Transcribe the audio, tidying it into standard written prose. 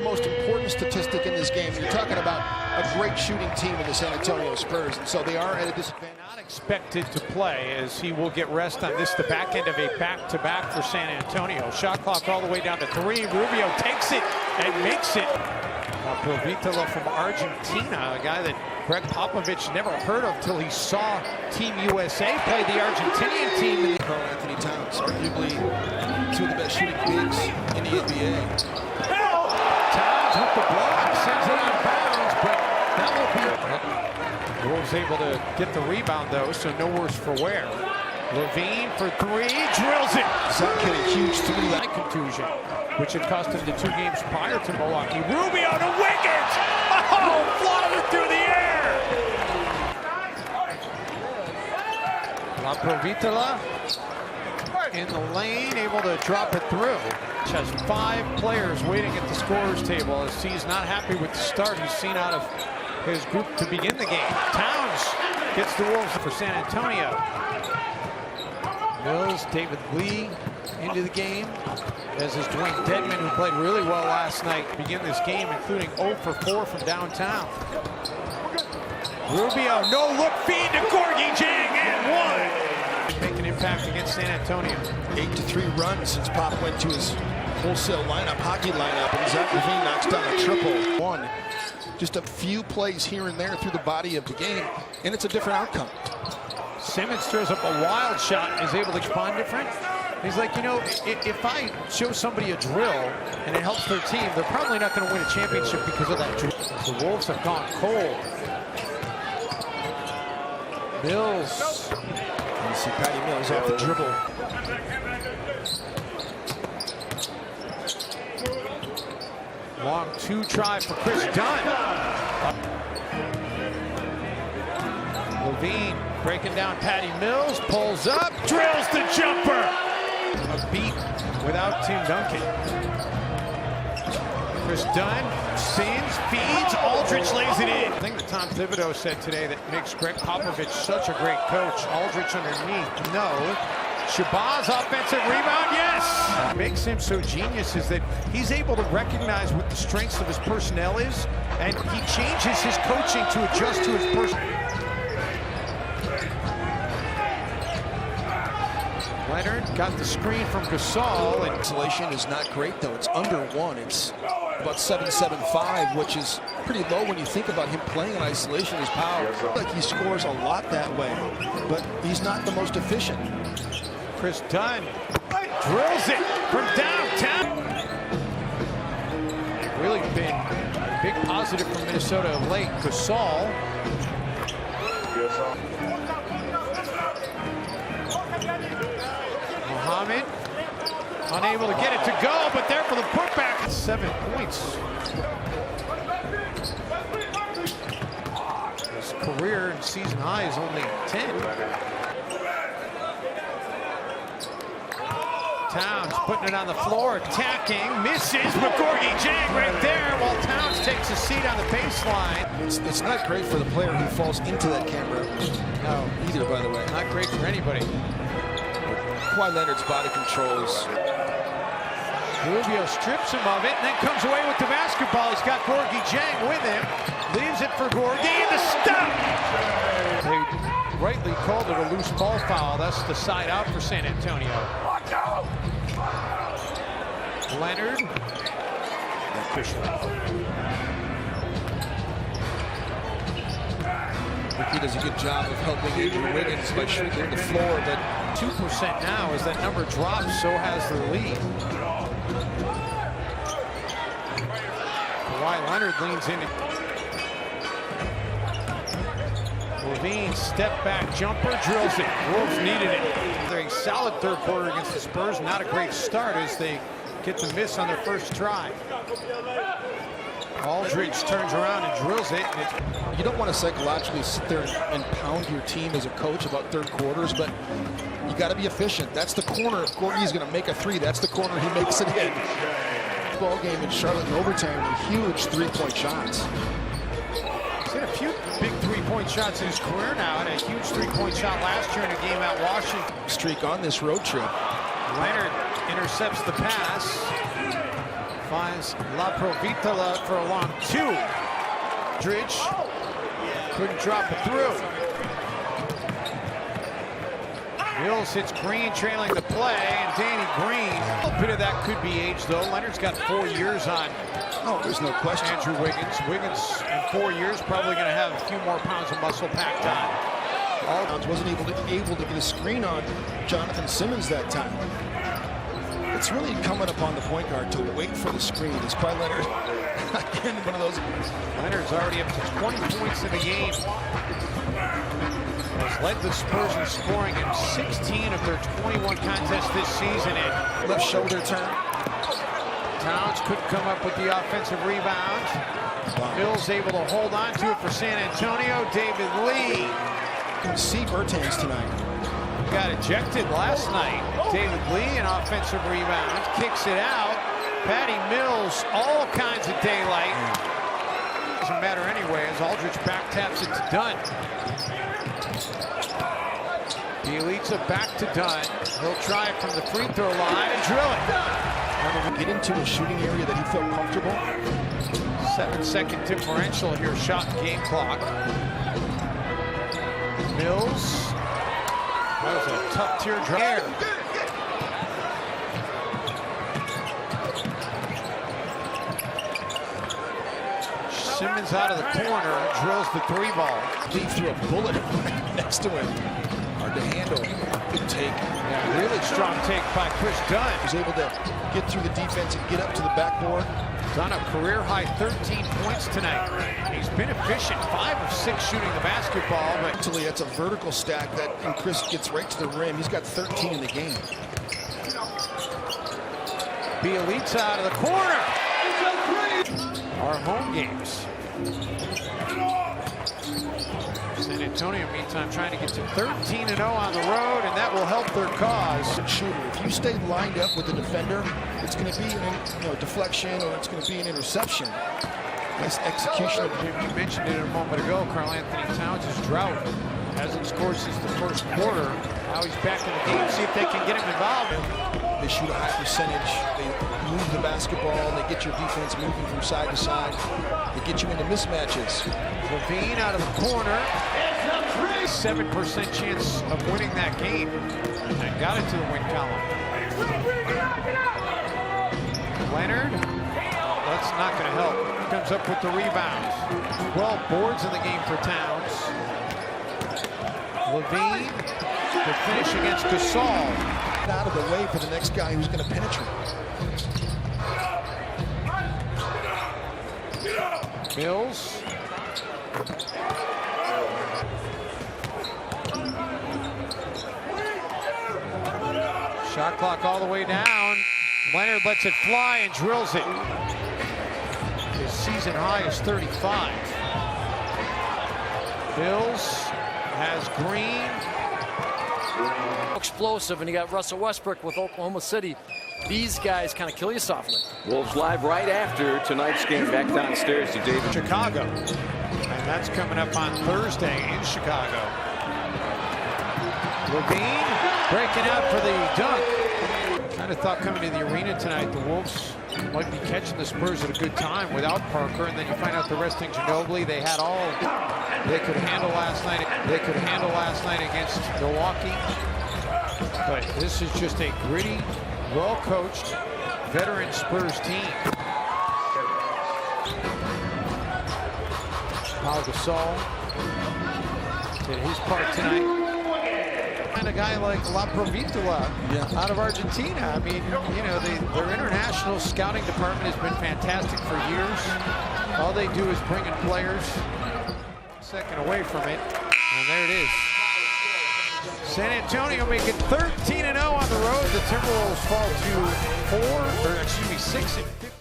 most important statistic in this game. You're talking about a great shooting team in the San Antonio Spurs, and so they are at a disadvantage. Not expected to play, as he will get rest on this, the back end of a back-to-back for San Antonio. Shot clock all the way down to 3. Rubio takes it and makes it. Provitola from Argentina, a guy that Greg Popovich never heard of till he saw Team USA play the Argentinian team. Karl Anthony Towns, arguably two of the best shooting bigs in the NBA. Towns with the block, sends it out of bounds, but that will be. Wolves able to get the rebound though, so no worse for wear. Levine for 3, drills it. Zach hit a huge 3. Contusion, which had cost him the 2 games prior to Milwaukee. Rubio to Wiggins! Oh, flying through the air! La Provitola in the lane, able to drop it through. He has 5 players waiting at the scorer's table as he's not happy with the start he's seen out of his group to begin the game. Towns gets the Wolves for San Antonio. Mills, David Lee into the game, as is Dwayne Dedman, who played really well last night, begin this game, including 0 for 4 from downtown. Rubio, no-look feed to Gorgui Dieng, and 1. Make an impact against San Antonio. 8-3 run since Pop went to his wholesale lineup, hockey lineup, and Zach Levine knocks down a triple. 1. Just a few plays here and there through the body of the game, and it's a different outcome. Simmons throws up a wild shot and is able to respond different. He's like, you know, if I show somebody a drill and it helps their team, they're probably not going to win a championship because of that drill. The Wolves have gone cold. Mills. You see Patty Mills off the dribble. Long 2 try for Chris Dunn. Levine breaking down Patty Mills, pulls up, drills the jumper. A beat without Tim Duncan. Chris Dunn spins, feeds, Aldridge lays it in. I think that Tom Thibodeau said today that makes Greg Popovich such a great coach. Aldridge underneath, no. Shabazz offensive rebound, yes! What makes him so genius is that he's able to recognize what the strengths of his personnel is, and he changes his coaching to adjust to his personnel. Leonard got the screen from Gasol. And isolation is not great, though. It's under 1. It's about 7.75, which is pretty low when you think about him playing in isolation. His power, like he scores a lot that way, but he's not the most efficient. Chris Dunn drills it from downtown. Really been a big positive from Minnesota of late. Gasol. Muhammad unable to get it to go, but there for the putback. 7 points. His career and season high is only 10. Towns putting it on the floor, attacking, misses, but Gorgui Dieng right there while Towns takes a seat on the baseline. It's not great for the player who falls into that camera. No, either, by the way. Not great for anybody. Kawhi Leonard's body control is... Rubio strips him of it and then comes away with the basketball. He's got Gorgui Dieng with him. Leaves it for Gorgui and the stop! They rightly called it a loose ball foul. That's the side out for San Antonio. Leonard. He does a good job of helping Andrew Wiggins by shooting the floor, but 2% now as that number drops, so has the lead. Kawhi Leonard leans in. Levine, step back jumper, drills it. Wolves needed it. They're a solid third quarter against the Spurs. Not a great start as they get the miss on their first try. Aldridge turns around and drills it. And you don't want to psychologically sit there and pound your team as a coach about third quarters, but you got to be efficient. That's the corner. If Gorgui is going to make a 3, that's the corner he makes it in. Ball game in Charlotte in overtime with huge 3-point shots. He's hit a few big 3-point shots in his career now, and a huge 3-point shot last year in a game at Washington. Streak on this road trip. Leonard intercepts the pass. Finds La Provitola for a long two. Aldridge couldn't drop it through. Mills hits Green, trailing the play, and Danny Green. A bit of that could be age, though. Leonard's got 4 years on. Oh, there's no question. Andrew Wiggins. Wiggins in 4 years probably going to have a few more pounds of muscle packed on. Aldridge wasn't able to get a screen on Jonathan Simmons that time. It's really incumbent upon the point guard to wait for the screen. It's Kawhi Leonard. Again, one of those. Leonard's already up to 20 points in the game. Has led the Spurs in scoring in 16 of their 21 contests this season. And left shoulder turn. Towns couldn't come up with the offensive rebound. Mills able to hold on to it for San Antonio. David Lee. See Bertans tonight. Got ejected last night. David Lee, an offensive rebound, kicks it out. Patty Mills, all kinds of daylight. Doesn't matter anyway, as Aldridge back taps it to Dunn. Bielitsa back to Dunn. He'll try it from the free throw line and drill it. Get into a shooting area that he felt comfortable. 7-second differential here, shot and game clock. Mills. That was a tough teardrop. Simmons out of the corner, drills the three ball. He threw a bullet next to him. Hard to handle. Good take. Yeah, really strong take by Chris Dunn. He was able to get through the defense and get up to the backboard. Dunn a career-high 13 points tonight. He's been efficient, 5 of 6 shooting the basketball. But actually, that's a vertical stack that, and Chris gets right to the rim. He's got 13 in the game. Bielitsa out of the corner. Our home games. San Antonio, meantime, trying to get to 13-0 on the road, and that will help their cause. Shooter, if you stay lined up with the defender, it's going to be a deflection or it's going to be an interception. Nice execution. You mentioned it a moment ago, Karl Anthony Towns' drought. Hasn't scored since the first quarter. Now he's back in the game. See if they can get him involved. They shoot a high percentage. They move the basketball. They get your defense moving from side to side. They get you into mismatches. Levine out of the corner. 7% chance of winning that game. And got it to the win column. Leonard. That's not going to help. Comes up with the rebound. 12 boards in the game for Towns. Levine, the finish against Gasol. Out of the way for the next guy who's going to penetrate. Mills. Shot clock all the way down. Leonard lets it fly and drills it. His season high is 35. Mills has Green. Explosive, and you got Russell Westbrook with Oklahoma City. These guys kind of kill you softly. Wolves live right after tonight's game. Back downstairs to David. Chicago. And that's coming up on Thursday in Chicago. Levine breaking out for the dunk. Kind of thought coming to the arena tonight the Wolves might be catching the Spurs at a good time without Parker, and then you find out the resting Ginobili. They had all they could handle last night. They could handle last night against Milwaukee. But this is just a gritty, well-coached, veteran Spurs team. Pau Gasol did his part tonight. And a guy like La Provitola out of Argentina. I mean, you know, their international scouting department has been fantastic for years. All they do is bring in players. Second away from it, and there it is. San Antonio making 13-0 on the road. The Timberwolves fall to 6-15.